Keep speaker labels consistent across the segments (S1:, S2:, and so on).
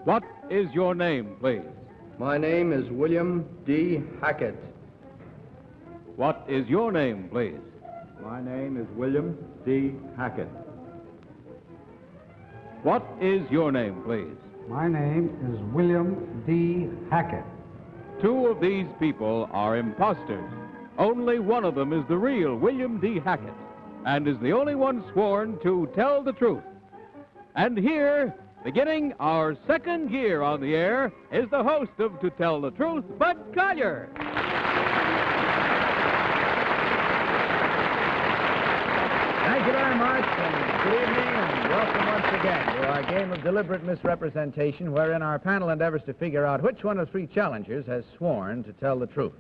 S1: What is your name, please?
S2: My name is William D. Hackett.
S1: What is your name, please?
S2: My name is William D. Hackett.
S1: What is your name, please?
S3: My name is William D. Hackett.
S1: Two of these people are imposters. Only one of them is the real William D. Hackett, and is the only one sworn to tell the truth. And here, beginning our second year on the air, is the host of To Tell the Truth, Bud Collyer.
S4: Thank you very much, and good evening, and welcome once again to our game of deliberate misrepresentation, wherein our panel endeavors to figure out which one of three challengers has sworn to tell the truth.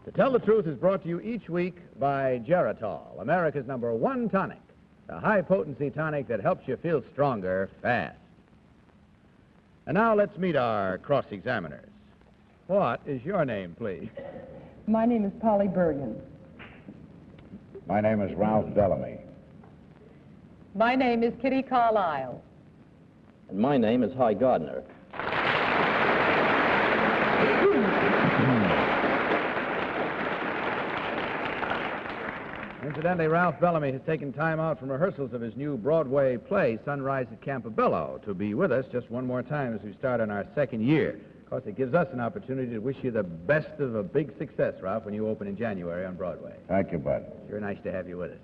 S4: To Tell the Truth is brought to you each week by Geritol, America's #1 tonic, the high-potency tonic that helps you feel stronger fast. And now let's meet our cross-examiners. What is your name, please?
S5: My name is Polly Bergen.
S6: My name is Ralph Bellamy.
S5: My name is Kitty Carlisle.
S7: And my name is Hy Gardner.
S4: Incidentally, Ralph Bellamy has taken time out from rehearsals of his new Broadway play, Sunrise at Campobello, to be with us just one more time as we start on our second year. Of course, it gives us an opportunity to wish you the best of a big success, Ralph, when you open in January on Broadway.
S6: Thank you, Bud.
S4: Sure nice to have you with us.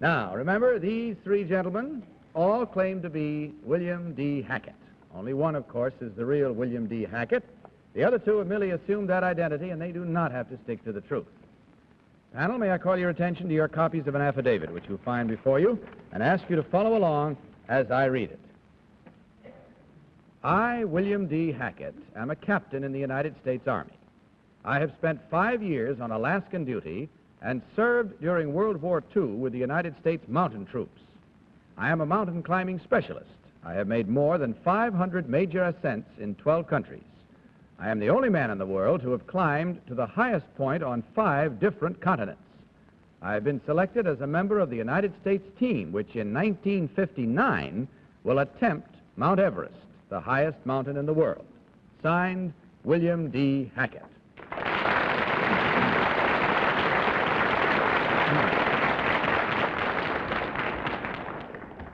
S4: Now, remember, these three gentlemen all claim to be William D. Hackett. Only one, of course, is the real William D. Hackett. The other two have merely assumed that identity, and they do not have to stick to the truth. Panel, may I call your attention to your copies of an affidavit, which you'll find before you, and ask you to follow along as I read it. I, William D. Hackett, am a captain in the United States Army. I have spent 5 years on Alaskan duty and served during World War II with the United States Mountain Troops. I am a mountain climbing specialist. I have made more than 500 major ascents in 12 countries. I am the only man in the world to have climbed to the highest point on 5 different continents. I have been selected as a member of the United States team, which in 1959 will attempt Mount Everest, the highest mountain in the world. Signed, William D. Hackett.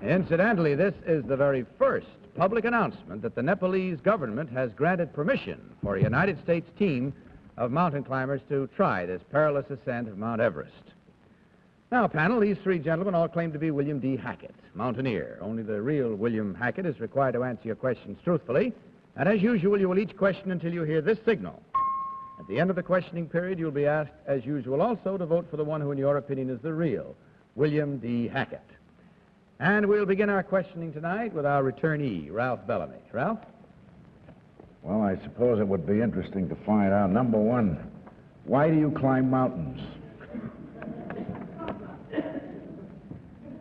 S4: Incidentally, this is the very first public announcement that the Nepalese government has granted permission for a United States team of mountain climbers to try this perilous ascent of Mount Everest. Now, panel, these three gentlemen all claim to be William D. Hackett, mountaineer. Only the real William Hackett is required to answer your questions truthfully, and as usual, you will each question until you hear this signal. At the end of the questioning period, you'll be asked, as usual, also to vote for the one who, in your opinion, is the real William D. Hackett. And we'll begin our questioning tonight with our returnee, Ralph Bellamy. Ralph?
S6: Well, I suppose it would be interesting to find out, number one, why do you climb mountains?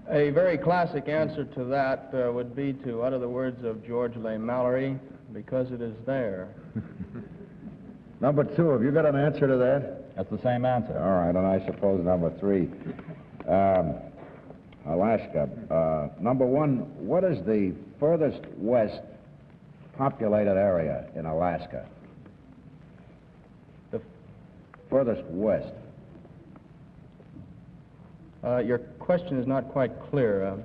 S2: A very classic answer to that would be to utter the words of George Leigh Mallory, because it is there.
S6: Number two, have you got an answer to that?
S7: That's the same answer.
S6: All right, and I suppose number three, Alaska. Number one, what is the furthest west populated area in Alaska?
S2: The
S6: furthest west.
S2: Your question is not quite clear.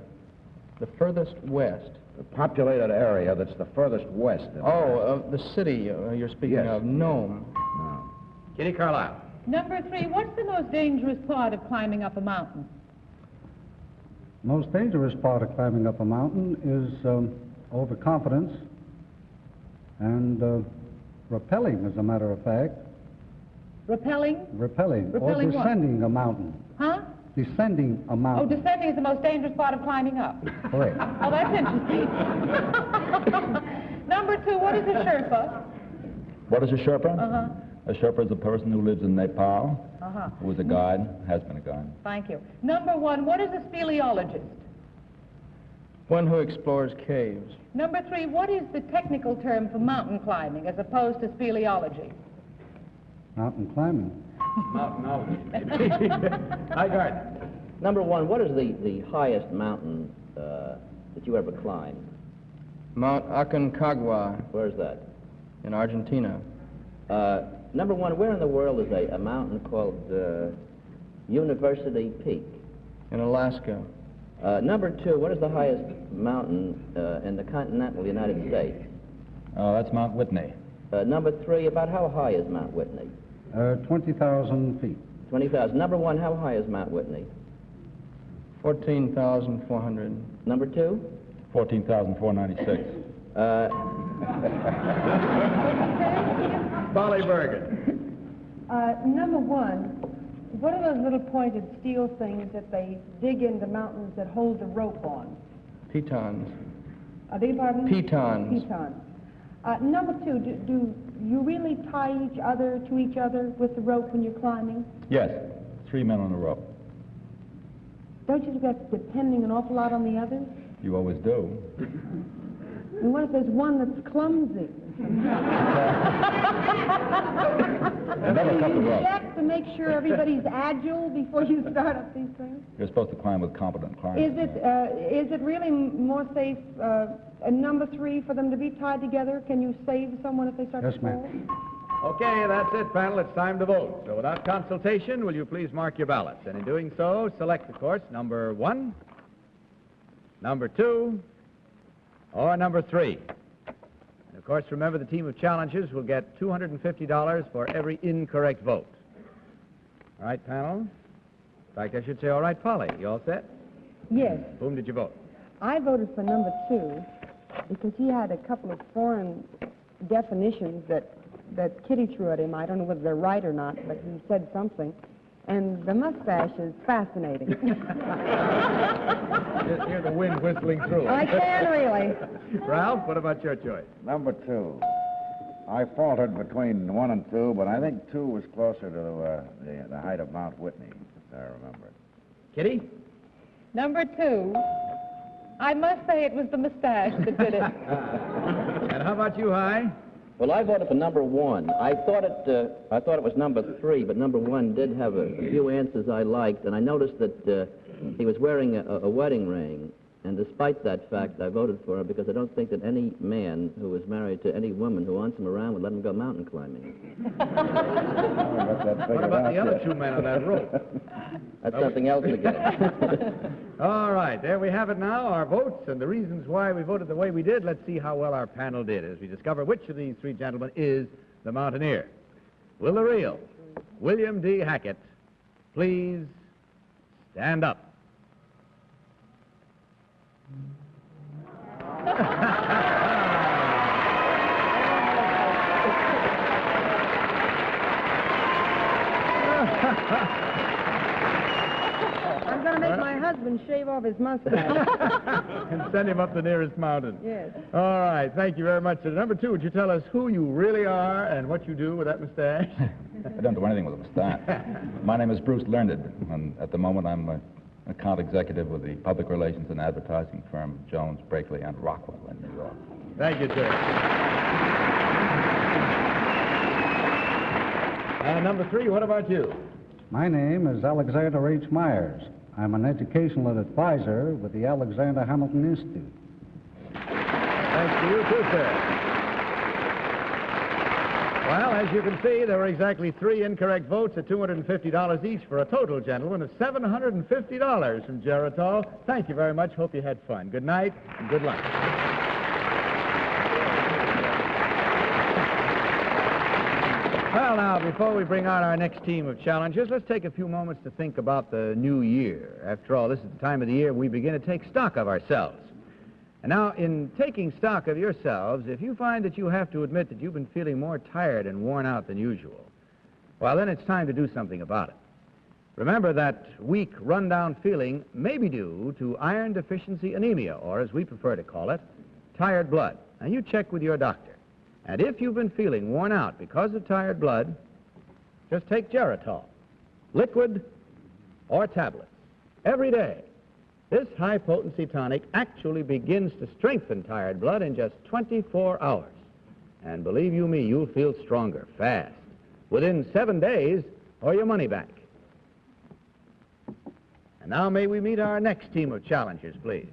S2: The furthest west.
S6: The populated area that's the furthest west.
S2: The city you're speaking
S6: Yes.
S2: of, Nome.
S6: No.
S4: Kitty Carlisle.
S5: Number 3, what's the most dangerous part of climbing up a mountain?
S3: Most dangerous part of climbing up a mountain is overconfidence and rappelling, as a matter of fact.
S5: Rappelling?
S3: Rappelling or
S5: Rappelling what?
S3: descending a mountain.
S5: Huh?
S3: Descending a
S5: Oh,
S3: mountain.
S5: descending is the most dangerous part of climbing up.
S3: Correct.
S5: Oh, that's interesting. Number 2, what is a Sherpa?
S7: What is a Sherpa?
S5: Uh-huh.
S7: A Sherpa is a person who lives in Nepal,
S5: Uh-huh.
S7: who is a guide, has been a guide.
S5: Thank you. Number 1, what is a speleologist?
S2: One who explores caves.
S5: Number 3, what is the technical term for mountain climbing as opposed to speleology?
S3: Mountain climbing.
S4: Mountainology. Hi, Gardner.
S7: Number one, what is the highest mountain that you ever climbed?
S2: Mount Aconcagua
S8: Where's that?
S2: in Argentina.
S8: Number one, where in the world is a mountain called University Peak?
S2: In Alaska.
S8: Number two, what is the highest mountain in the continental United States?
S7: Oh, that's Mount Whitney.
S8: Number three, about how high is Mount Whitney?
S3: 20,000 feet.
S8: 20,000. Number one, how high is Mount Whitney?
S2: 14,400.
S8: Number two?
S7: 14,496.
S4: Polly Bergen.
S9: Number one, what are those little pointed steel things that they dig into mountains that hold the rope on?
S2: Pitons.
S9: I beg your pardon?
S2: Pitons.
S9: Pitons. Number two, do you really tie each other to each other with the rope when you're climbing?
S7: Yes, 3 men on a rope.
S9: Don't you think that's depending an awful lot on the others?
S7: You always do.
S9: And what if there's one that's clumsy?
S7: Never cut the rope.
S9: Check to make sure everybody's agile before you start up these things?
S7: You're supposed to climb with competent climbers.
S9: Is it really more safe, number three, for them to be tied together? Can you save someone if they start
S3: Yes,
S9: to fall?
S3: ma'am.
S4: Okay, that's it, panel. It's time to vote. So without consultation, will you please mark your ballots? And in doing so, select, of course, number one, number two, or number three. And of course, remember the team of challengers will get $250 for every incorrect vote. All right, panel? In fact, I should say, all right, Polly, you all set?
S9: Yes.
S4: Whom did you vote?
S9: I voted for number two because he had a couple of foreign definitions that Kitty threw at him. I don't know whether they're right or not, but he said something. And the mustache is fascinating.
S4: Hear the wind whistling through.
S9: I can really.
S4: Ralph, what about your choice?
S6: Number two. I faltered between 1 and 2, but I think 2 was closer to the height of Mount Whitney, if I remember.
S4: Kitty?
S5: Number two, I must say it was the mustache that did it.
S4: And how about you, Hi?
S8: Well, I voted for number one. I thought it was number three, but number one did have a few answers I liked, and I noticed that he was wearing a wedding ring. And despite that fact, I voted for him because I don't think that any man who was married to any woman who wants him around would let him go mountain climbing.
S4: What about the other two men on that rope?
S8: That's something else again.
S4: All right, there we have it now, our votes and the reasons why we voted the way we did. Let's see how well our panel did as we discover which of these three gentlemen is the mountaineer. Will the real William D. Hackett please stand up?
S9: I'm going to make my husband shave off his mustache.
S4: And send him up the nearest mountain.
S9: Yes.
S4: All right, thank you very much. Number two, would you tell us who you really are and what you do with that mustache?
S7: I don't do anything with a mustache. My name is Bruce Learned, and at the moment I'm an account executive with the public relations and advertising firm Jones, Brakely, and Rockwell in New York.
S4: Thank you, sir. And number three, what about you?
S3: My name is Alexander H. Myers. I'm an educational advisor with the Alexander Hamilton Institute.
S4: Thanks to you, too, sir. Well, as you can see, there were exactly three incorrect votes at $250 each for a total, gentlemen, of $750 from Geritol. Thank you very much. Hope you had fun. Good night and good luck. Well, now, before we bring out our next team of challengers, let's take a few moments to think about the new year. After all, this is the time of the year we begin to take stock of ourselves. And now, in taking stock of yourselves, if you find that you have to admit that you've been feeling more tired and worn out than usual, well, then it's time to do something about it. Remember that weak, run-down feeling may be due to iron deficiency anemia, or as we prefer to call it, tired blood. And you check with your doctor. And if you've been feeling worn out because of tired blood, just take Geritol, liquid or tablets, every day. This high-potency tonic actually begins to strengthen tired blood in just 24 hours. And believe you me, you'll feel stronger, fast, within 7 days, or your money back. And now may we meet our next team of challengers, please.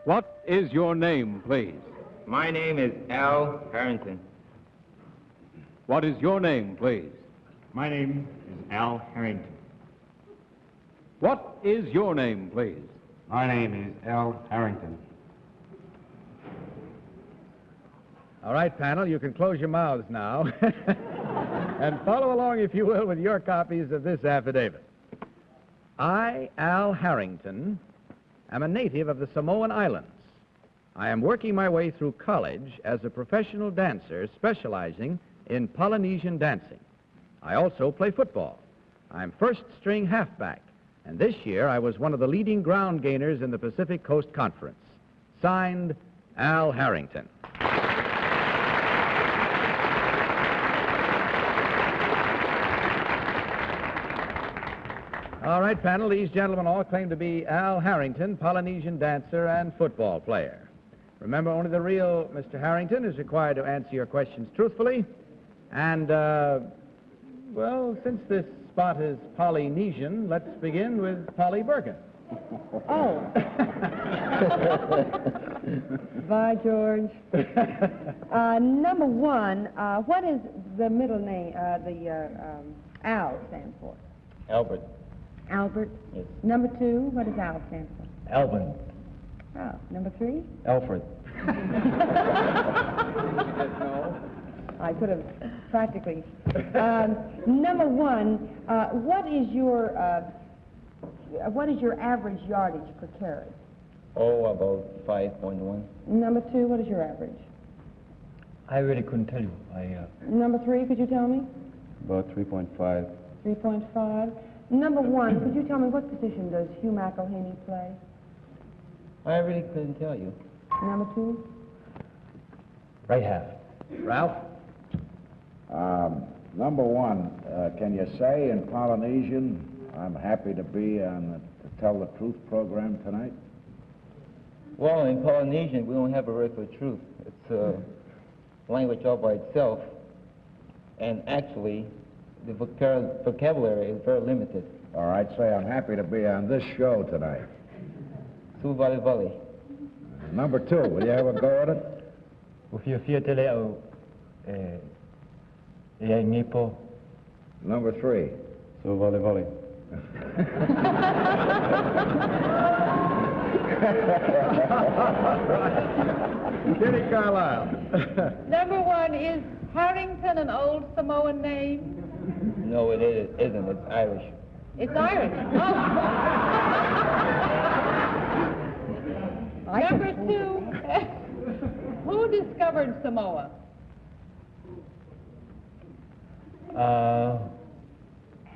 S1: What is your name, please?
S10: My name is Al Harrington.
S1: What is your name, please?
S10: My name is Al Harrington.
S1: What is your name, please?
S10: My name is Al Harrington.
S4: All right, panel, you can close your mouths now. And follow along, if you will, with your copies of this affidavit. I, Al Harrington, am a native of the Samoan Islands. I am working my way through college as a professional dancer specializing in Polynesian dancing. I also play football. I'm first-string halfback, and this year I was one of the leading ground gainers in the Pacific Coast Conference. Signed, Al Harrington. All right, panel, these gentlemen all claim to be Al Harrington, Polynesian dancer and football player. Remember, only the real Mr. Harrington is required to answer your questions truthfully. And, well, since this spot is Polynesian, let's begin with Polly Bergen.
S9: Oh. Bye, George. Number one, what is the middle name, Al stand for?
S10: Albert.
S9: Albert?
S10: Yes.
S9: Number two, what does Al stand for?
S10: Alvin.
S9: Oh, number three?
S10: Alfred.
S9: I could have practically. Number one, what is your average yardage per carry?
S10: Oh, about 5.1.
S9: Number two, what is your average?
S10: I really couldn't tell you.
S9: Number three, could you tell me?
S10: About 3.5.
S9: 3.5. Number one, could you tell me what position does Hugh McElhaney play?
S10: I really couldn't tell you.
S9: Number two?
S10: Right half.
S4: Ralph?
S6: Number one, can you say in Polynesian, I'm happy to be on the Tell the Truth program tonight?
S10: Well, in Polynesian, we don't have a word for truth. It's a language all by itself. And actually, the vocabulary is very limited.
S6: All right, say I'm happy to be on this show tonight.
S10: Su vale vale.
S6: Number two, will you have a go at it? Number three.
S10: Su vale vale.
S4: Kitty Carlisle.
S5: Number one, is Harrington an old Samoan name?
S10: No, it isn't. It's Irish.
S5: It's Irish. Oh. Number two, who discovered Samoa?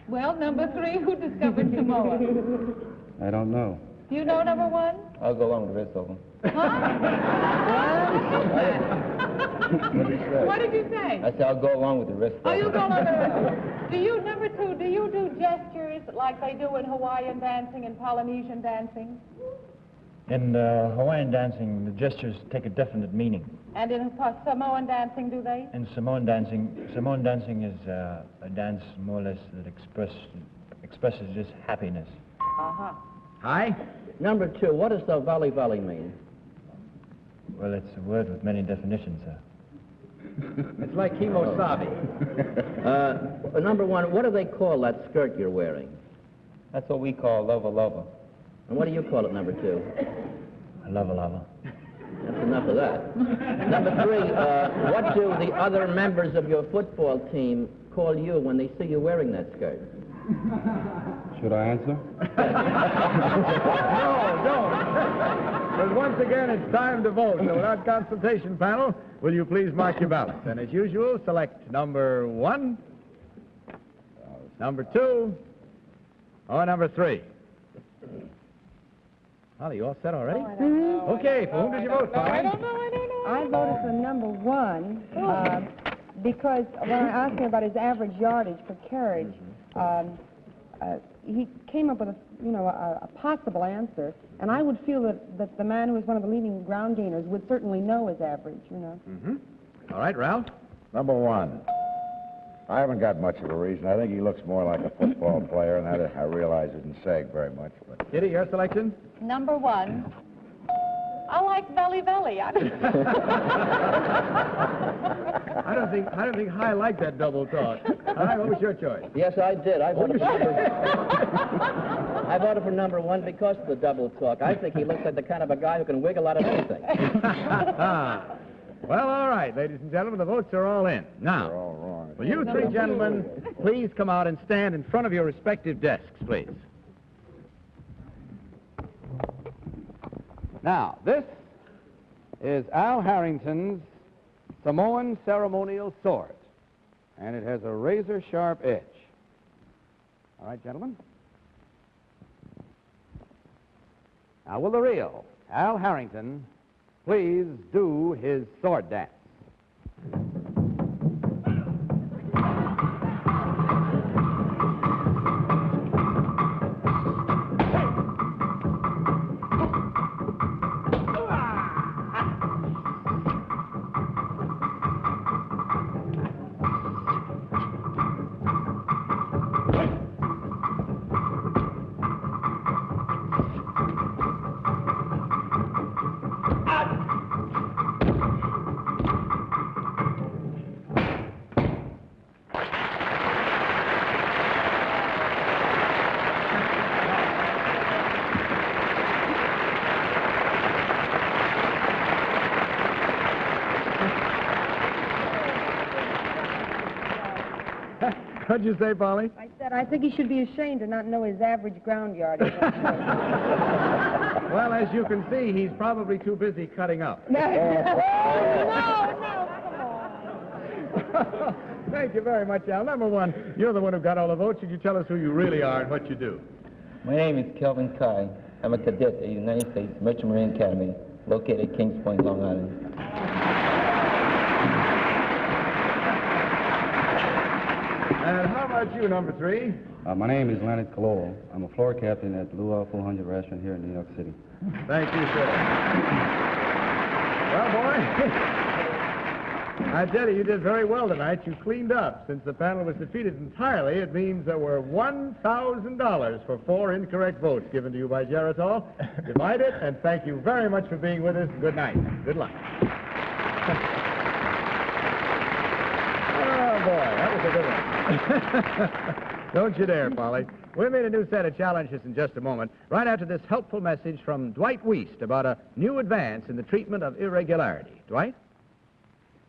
S5: Well, number three, who discovered Samoa?
S10: I don't know.
S5: Do you know number one?
S10: I'll go along with the rest of them.
S5: What did you say?
S10: I said I'll go along with the rest of them.
S5: Oh, you'll go along with the rest. Do you, number two, do you do gestures like they do in Hawaiian dancing and Polynesian dancing?
S11: In Hawaiian dancing, the gestures take a definite meaning.
S5: And in Samoan dancing, do they?
S11: In Samoan dancing is a dance more or less that expresses just happiness.
S5: Uh-huh.
S4: Hi.
S8: Number two, what does the valley valley mean?
S11: Well, it's a word with many definitions, sir.
S4: It's like kimosabi.
S8: Number one, what do they call that skirt you're wearing?
S10: That's what we call lava lava.
S8: And what do you call it, number two?
S11: Lava lava.
S8: That's enough of that. Number three, what do the other members of your football team call you when they see you wearing that skirt?
S10: Should I answer?
S4: No, don't. But once again, it's time to vote. So without consultation, panel, will you please mark your ballots? And as usual, select number one, number two, or number three. Holly, you all set already? Okay, for whom did you vote, Polly?
S5: I don't know.
S9: I voted for number one because when I asked him about his average yardage per carriage, he came up with a possible answer, and I would feel that the man who is one of the leading ground gainers would certainly know his average,
S4: Mm-hmm. All right, Ralph?
S6: Number one. I haven't got much of a reason. I think he looks more like a football player, and that I realize isn't saying very much. But
S4: Kitty, your selection?
S5: Number one. Oh, like Veli Veli.
S4: I don't think High liked that double talk. High, what was your choice?
S8: Yes, I did. I voted for number one because of the double talk. I think he looks like the kind of a guy who can wiggle out of anything.
S4: Well, all right, ladies and gentlemen, the votes are all in. Now,
S6: They're all wrong.
S4: will you three gentlemen please come out and stand in front of your respective desks, please? Now, this is Al Harrington's Samoan ceremonial sword, and it has a razor-sharp edge. All right, gentlemen? Now, will the real Al Harrington please do his sword dance? What'd you say, Polly?
S9: I said I think he should be ashamed to not know his average ground yardage.
S4: Well, as you can see, he's probably too busy cutting up.
S9: No,
S4: Thank you very much, Al. Number one, you're the one who got all the votes. Should you tell us who you really are and what you do?
S10: My name is Kelvin Kai. I'm a cadet at the United States Merchant Marine Academy, located at Kings Point, Long Island.
S4: And how about you, number three?
S12: My name is Leonard Cololo. I'm a floor captain at the Luau 400 restaurant here in New York City.
S4: Thank you, sir. Well, boy, I tell you, you did very well tonight. You cleaned up. Since the panel was defeated entirely, it means there were $1,000 for 4 incorrect votes given to you by Geritol. Divide it, and thank you very much for being with us. Good night. Good luck. Oh, boy, that was a good one. Don't you dare, Polly. We'll meet a new set of challenges in just a moment, right after this helpful message from Dwight Weist about a new advance in the treatment of irregularity. Dwight?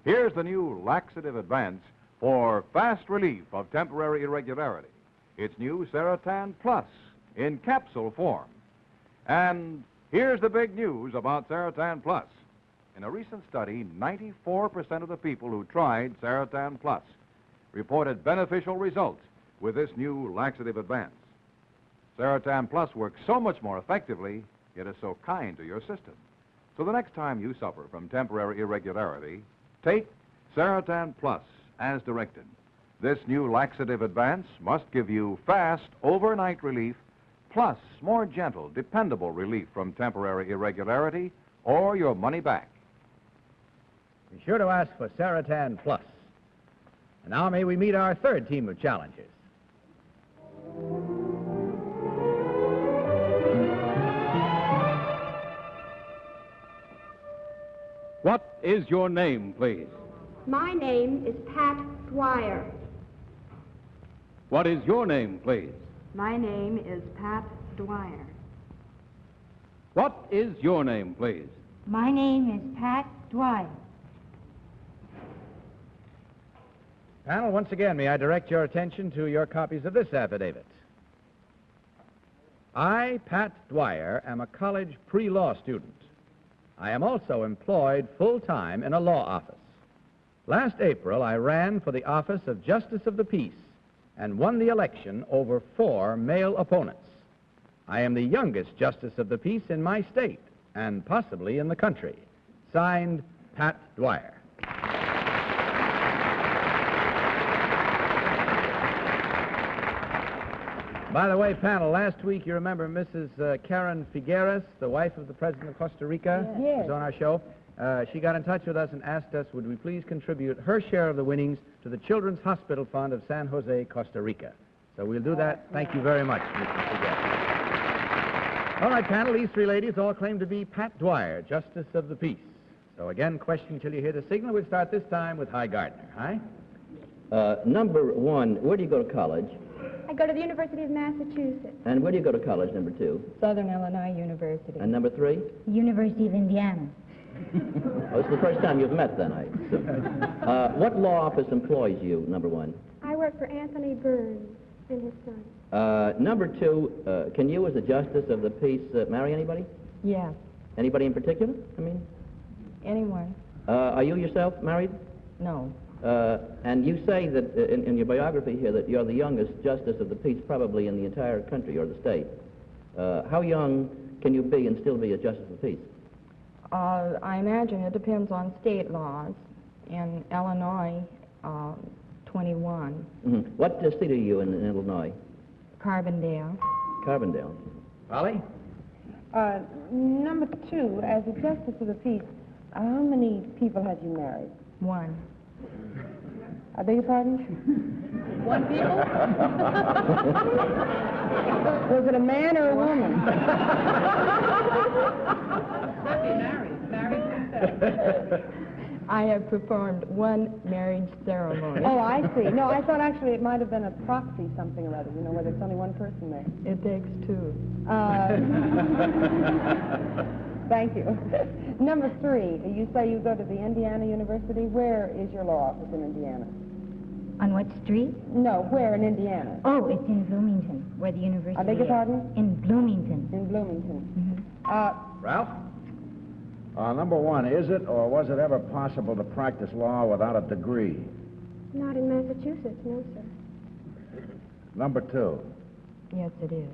S13: Here's the new laxative advance for fast relief of temporary irregularity. It's new Seratan Plus in capsule form. And here's the big news about Seratan Plus. In a recent study, 94% of the people who tried Seratan Plus reported beneficial results with this new laxative advance. Seratan Plus works so much more effectively, yet is so kind to your system. So the next time you suffer from temporary irregularity, take Seratan Plus as directed. This new laxative advance must give you fast, overnight relief, plus more gentle, dependable relief from temporary irregularity, or your money back.
S4: Be sure to ask for Seratan Plus. And now may we meet our third team of challengers.
S1: What is your name, please?
S14: My name is Pat Dwyer.
S1: What is your name, please?
S14: My name is Pat Dwyer.
S1: What is your name, please?
S14: My name is Pat Dwyer.
S4: Panel, once again, may I direct your attention to your copies of this affidavit. I, Pat Dwyer, am a college pre-law student. I am also employed full-time in a law office. Last April, I ran for the office of Justice of the Peace and won the election over 4 male opponents. I am the youngest Justice of the Peace in my state and possibly in the country. Signed, Pat Dwyer. By the way, panel, last week you remember Mrs. Karen Figueres, the wife of the President of Costa Rica,
S9: Yes.
S4: was on our show. She got in touch with us and asked us, would we please contribute her share of the winnings to the Children's Hospital Fund of San Jose, Costa Rica. So we'll do that. Thank you very much, Mrs. Figueres. All right, panel, these three ladies all claim to be Pat Dwyer, Justice of the Peace. So again, question till you hear the signal. We'll start this time with Hi Gardner. Hi?
S8: Number one, where do you go to college?
S14: I go to the University of Massachusetts.
S8: And where do you go to college, number two?
S9: Southern Illinois University.
S8: And number three?
S14: University of Indiana.
S8: Oh, it's the first time you've met, then, I assume. What law office employs you, number one?
S14: I work for Anthony Burns and his son.
S8: Number two, can you, as a justice of the peace, marry anybody?
S9: Yeah.
S8: Anybody in particular? I mean,
S9: Anyone?
S8: are you yourself married?
S9: No.
S8: And you say that in your biography here that you're the youngest justice of the peace probably in the entire country or the state. How young can you be and still be a justice of the peace?
S9: I imagine it depends on state laws. In Illinois, 21.
S8: Mm-hmm. What seat are you in Illinois?
S9: Carbondale.
S8: Carbondale.
S4: Polly?
S9: Number two, as a justice of the peace, how many people had you married? One. I beg your pardon?
S5: One people?
S9: Was it a man or a woman?
S5: Married.
S9: I have performed one marriage ceremony.
S15: Oh, I see. No, I thought actually it might have been a proxy something or other, you know, where there's only one person there.
S9: It takes two.
S15: Thank you. Number three, you say you go to the Indiana University. Where is your law office in Indiana?
S14: On what street?
S15: No, where in Indiana?
S14: Oh, it's in Bloomington, where the university
S15: I beg your
S14: is.
S15: pardon?
S14: In Bloomington.
S15: In Bloomington.
S6: Ralph? Number one, is it or was it ever possible to practice law without a degree?
S14: Not in Massachusetts, no, sir.
S6: Number two,
S9: Yes, it is.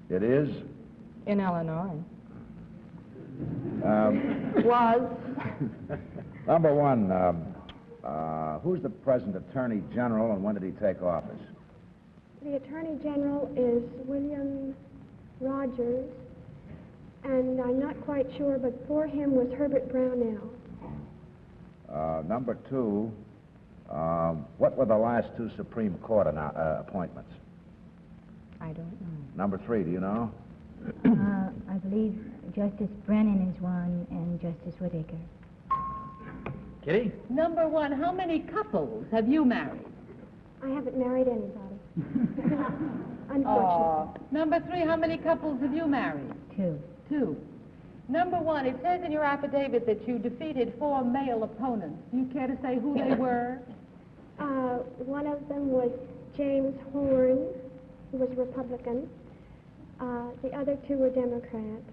S6: it is?
S9: In Illinois.
S15: Was.
S6: Number one, who's the present Attorney General and when did he take office?
S14: The Attorney General is William Rogers, and I'm not quite sure, but for him was Herbert Brownell.
S6: Number two, what were the last two Supreme Court appointments?
S9: I don't know.
S6: Number three, do you know?
S14: I believe Justice Brennan is one and Justice Whittaker.
S4: Kitty?
S5: Number one, how many couples have you married?
S14: I haven't married anybody. Unfortunately.
S5: Number three, how many couples have you married? Two. Number one, it says in your affidavit that you defeated 4 male opponents. Do you care to say who they were?
S14: One of them was James Horn, who was Republican. The other two were Democrats.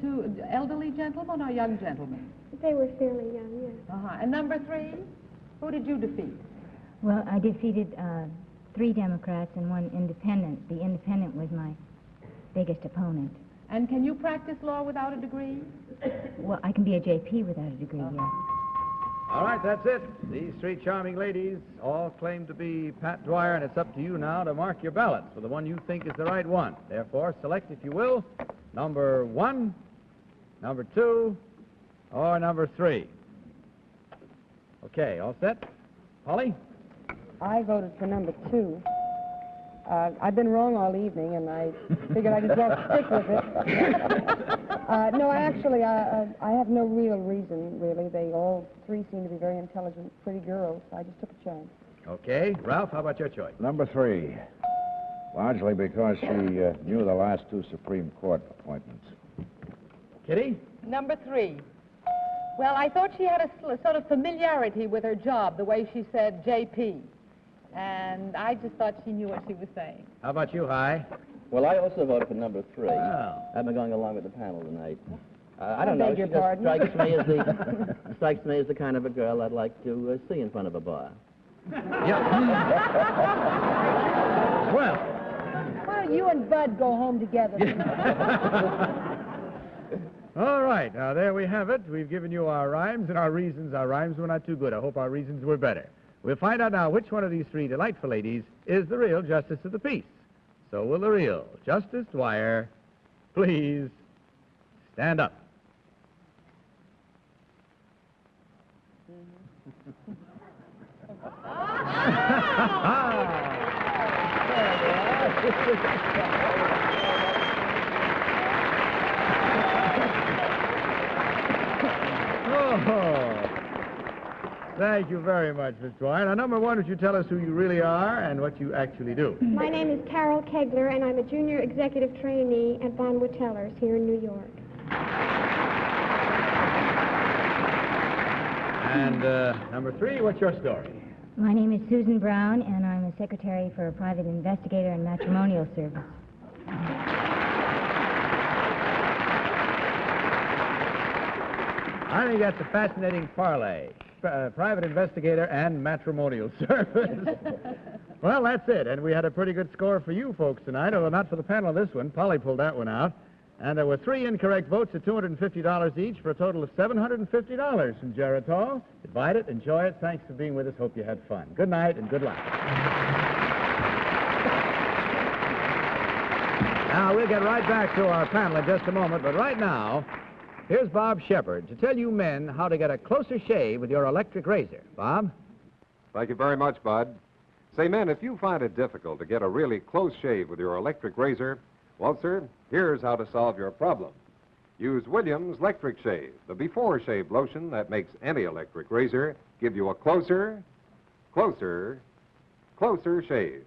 S5: Two elderly gentlemen or young gentlemen?
S14: They were fairly young, yes.
S5: And number three, who did you defeat?
S14: Well, I defeated 3 Democrats and 1 independent. The independent was my biggest opponent.
S5: And can you practice law without a degree?
S14: Well, I can be a JP without a degree, yes.
S4: All right, that's it. These 3 charming ladies all claim to be Pat Dwyer, and it's up to you now to mark your ballots for the one you think is the right one. Therefore, select, if you will, number 1, number 2, or number 3. Okay, all set? Polly?
S15: I voted for number 2. I've been wrong all evening, and I figured I'd as well stick with it. No, actually, I have no real reason, really. They all 3 seem to be very intelligent, pretty girls. I just took a chance.
S4: Okay. Ralph, how about your choice?
S6: Number 3, largely because she knew the last 2 Supreme Court appointments.
S4: Kitty?
S5: Number 3. Well, I thought she had a sort of familiarity with her job, the way she said JP. And I just thought she knew what she was saying.
S4: How about you, Hi?
S8: Well, I also voted for number 3.
S4: Oh.
S8: I've been going along with the panel tonight. I don't know.
S15: beg your
S8: She just
S15: pardon?
S8: strikes me as the kind of a girl I'd like to see in front of a bar.
S4: Well.
S15: Why don't you and Bud go home together?
S4: All right, now there we have it. We've given you our rhymes and our reasons. Our rhymes were not too good. I hope our reasons were better. We'll find out now which one of these 3 delightful ladies is the real Justice of the Peace. So will the real Justice Dwyer please stand up? Oh, thank you very much, Miss Dwyer. Now, number one, would you tell us who you really are and what you actually do?
S14: My name is Carol Kegler, and I'm a junior executive trainee at Bonwood Tellers here in New York.
S4: And number three, what's your story?
S16: My name is Susan Brown, and I'm a secretary for a private investigator and matrimonial service.
S4: I think that's a fascinating parlay. Private investigator and matrimonial service. Well, that's it. And we had a pretty good score for you folks tonight, although not for the panel of this one. Polly pulled that one out. And there were 3 incorrect votes at $250 each for a total of $750 from Geritol. Divide it, enjoy it. Thanks for being with us. Hope you had fun. Good night and good luck. Now, we'll get right back to our panel in just a moment, but right now, here's Bob Shepard to tell you men how to get a closer shave with your electric razor. Bob?
S17: Thank you very much, Bud. Say, men, if you find it difficult to get a really close shave with your electric razor, well, sir, here's how to solve your problem. Use Williams Electric Shave, the before shave lotion that makes any electric razor give you a closer shave.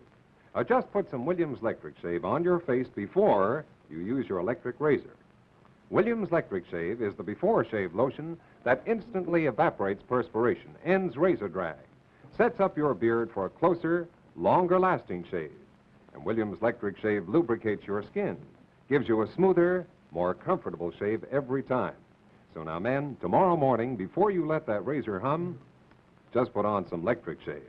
S17: Just put some Williams Electric Shave on your face before you use your electric razor. Williams Electric Shave is the before shave lotion that instantly evaporates perspiration, ends razor drag, sets up your beard for a closer, longer-lasting shave. And Williams Electric Shave lubricates your skin, gives you a smoother, more comfortable shave every time. So now, men, tomorrow morning, before you let that razor hum, just put on some electric shave.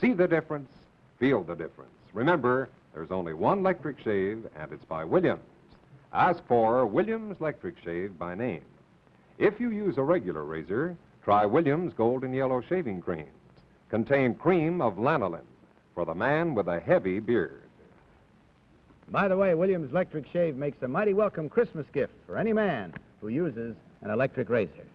S17: See the difference, feel the difference. Remember, there's only one electric shave, and it's by Williams. Ask for Williams Electric Shave by name. If you use a regular razor, try Williams Gold and Yellow Shaving Creams. Contain cream of lanolin for the man with a heavy beard.
S4: By the way, Williams Electric Shave makes a mighty welcome Christmas gift for any man who uses an electric razor.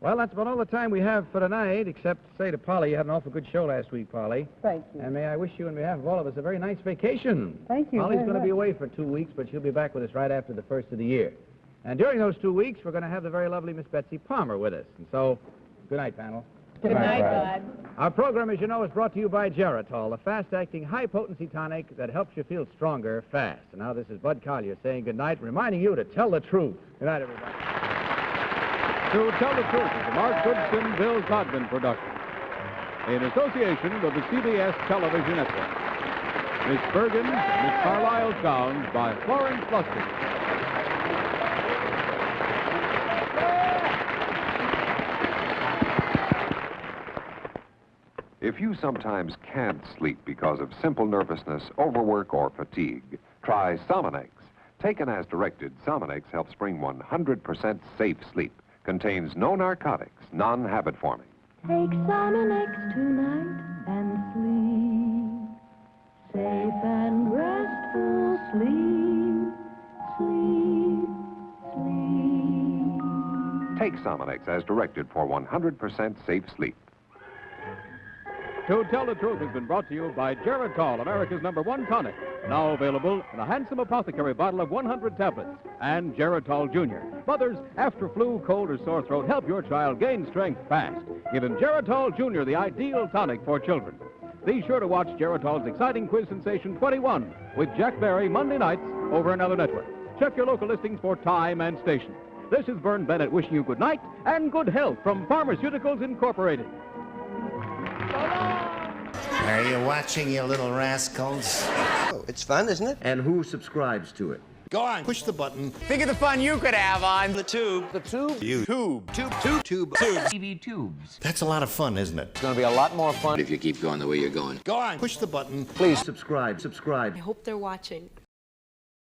S4: Well, that's about all the time we have for tonight, except to say to Polly, you had an awful good show last week, Polly.
S9: Thank you.
S4: And may I wish you, on behalf of all of us, a very nice vacation.
S9: Thank you.
S4: Polly's
S9: very
S4: going to be
S9: much.
S4: away for 2 weeks, but she'll be back with us right after the first of the year. And during those 2 weeks, we're going to have the very lovely Miss Betsy Palmer with us. And so, good night, panel.
S5: Good night, Bud.
S4: Our program, as you know, is brought to you by Geritol, a fast-acting, high-potency tonic that helps you feel stronger fast. And now this is Bud Collier saying good night, reminding you to tell the truth. Good night, everybody.
S1: To Tell the Truth is a Mark Goodson, Bill Codman production, in association with the CBS Television Network. Miss Bergen and Miss Carlisle sound by Florence Lustig.
S18: If you sometimes can't sleep because of simple nervousness, overwork, or fatigue, try Sominex. Taken as directed, Sominex helps bring 100% safe sleep. Contains no narcotics, non-habit forming.
S19: Take Sominex tonight and sleep. Safe and restful sleep. Sleep, sleep.
S18: Take Sominex as directed for 100% safe sleep.
S1: To Tell the Truth has been brought to you by Geritol, America's #1 tonic. Now available in a handsome apothecary bottle of 100 tablets. And Geritol Jr. Mothers, after flu, cold, or sore throat, help your child gain strength fast. Give him Geritol Jr., the ideal tonic for children. Be sure to watch Geritol's exciting quiz sensation 21 with Jack Barry Monday nights over another network. Check your local listings for time and station. This is Vern Bennett wishing you good night and good health from Pharmaceuticals Incorporated.
S20: Are you watching, you little rascals?
S21: Oh, it's fun, isn't it?
S20: And who subscribes to it?
S21: Go on, push the button.
S20: Think of the fun you could have on
S21: The tube.
S20: the tube.
S21: You. Tube.
S20: TV tubes.
S21: That's a lot of fun, isn't it?
S20: It's going to be a lot more fun if you keep going the way you're going.
S21: Go on, push the button.
S20: Please subscribe.
S22: I hope they're watching.